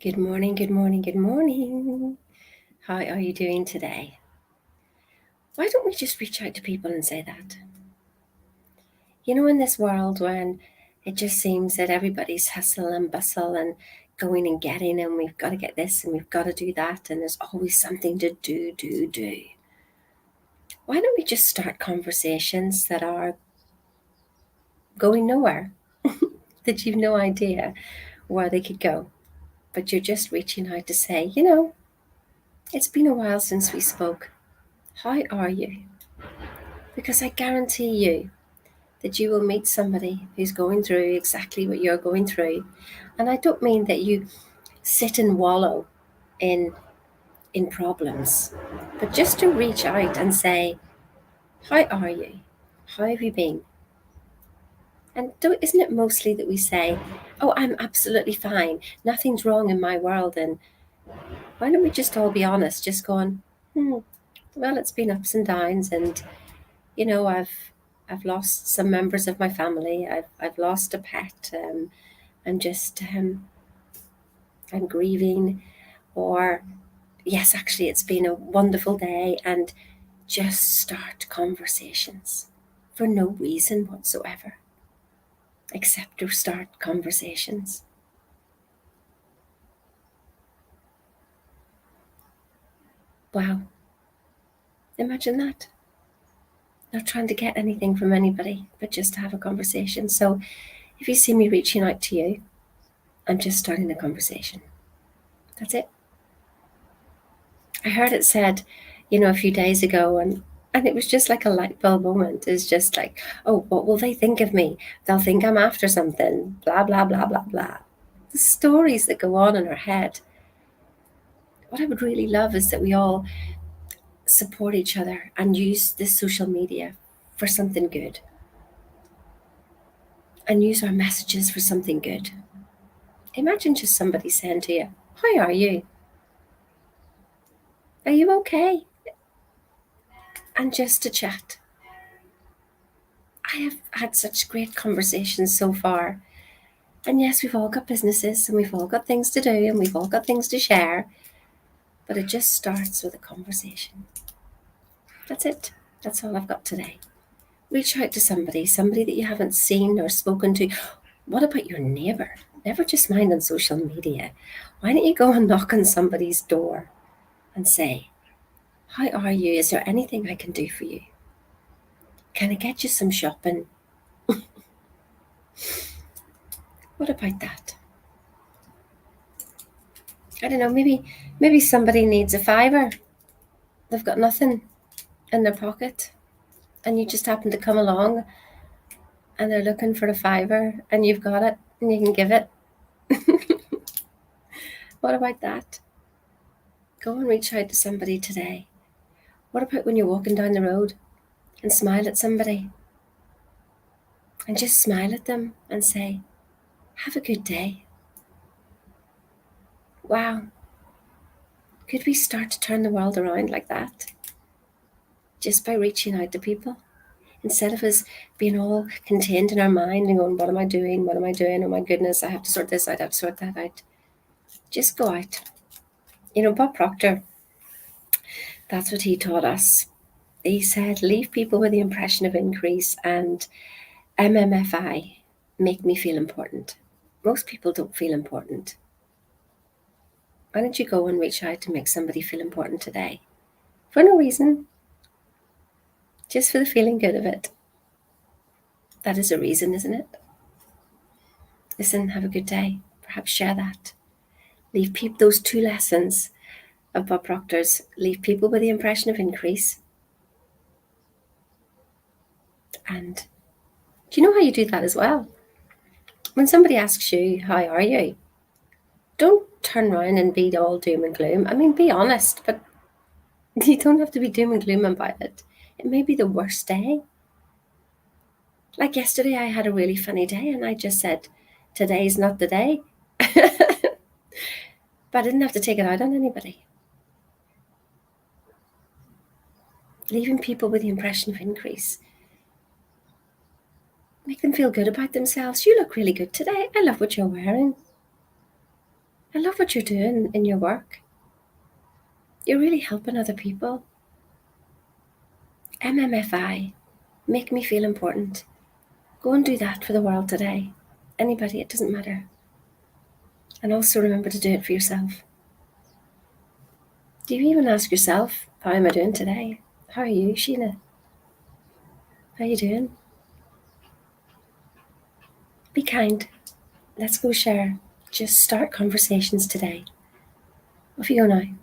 Good morning, good morning, good morning. How are you doing today? Why don't we just reach out to people and say that? You know, in this world when it just seems that everybody's hustle and bustle and going and getting, and we've got to get this and we've got to do that, and there's always something to do. Why don't we just start conversations that are going nowhere, that you've no idea where they could go, but you're just reaching out to say, it's been a while since we spoke. How are you? Because I guarantee you that you will meet somebody who's going through exactly what you're going through. And I don't mean that you sit and wallow in problems, but just to reach out and say, how are you? How have you been? And isn't it mostly that we say, oh, I'm absolutely fine. Nothing's wrong in my world. And why don't we just all be honest, just going, well, it's been ups and downs, and I've lost some members of my family. I've lost a pet. I'm just I'm grieving, or yes, actually, it's been a wonderful day, and just start conversations for no reason whatsoever, except to start conversations. Wow, imagine that. Not trying to get anything from anybody, but just to have a conversation. So if you see me reaching out to you, I'm just starting a conversation. That's it. I heard it said, a few days ago, and it was just like a light bulb moment. It's just like, oh, what will they think of me? They'll think I'm after something, blah, blah, blah, blah, blah. The stories that go on in our head. What I would really love is that we all support each other and use this social media for something good, and use our messages for something good. Imagine just somebody saying to you, how are you? Are you okay? And just to chat. I have had such great conversations so far. And yes, we've all got businesses and we've all got things to do and we've all got things to share, but it just starts with a conversation. That's it. That's all I've got today. Reach out to somebody that you haven't seen or spoken to. What about your neighbor? Never just mind on social media. Why don't you go and knock on somebody's door and say, how are you? Is there anything I can do for you? Can I get you some shopping? What about that? I don't know, maybe somebody needs a fiver. They've got nothing in their pocket, and you just happen to come along and they're looking for a fiver and you've got it and you can give it. What about that? Go and reach out to somebody today. What about when you're walking down the road and smile at somebody, and just smile at them and say, have a good day? Wow. Could we start to turn the world around like that? Just by reaching out to people? Instead of us being all contained in our mind and going, what am I doing? What am I doing? Oh my goodness, I have to sort this out. I have to sort that out. Just go out. Bob Proctor, that's what he taught us. He said, leave people with the impression of increase, and MMFI, make me feel important. Most people don't feel important. Why don't you go and reach out to make somebody feel important today? For no reason, just for the feeling good of it. That is a reason, isn't it? Listen, have a good day. Perhaps share that. Leave people, those two lessons of Bob Proctor's, leave people with the impression of increase. And do you know how you do that as well? When somebody asks you, how are you? Don't turn around and be all doom and gloom. I mean, be honest, but you don't have to be doom and gloom about it. It may be the worst day. Like yesterday, I had a really funny day and I just said, today's not the day. But I didn't have to take it out on anybody. Leaving people with the impression of increase. Make them feel good about themselves. You look really good today. I love what you're wearing. I love what you're doing in your work. You're really helping other people. MMFI, make me feel important. Go and do that for the world today. Anybody, it doesn't matter. And also remember to do it for yourself. Do you even ask yourself, how am I doing today? How are you, Sheena? How are you doing? Be kind. Let's go share. Just start conversations today. Off you go now.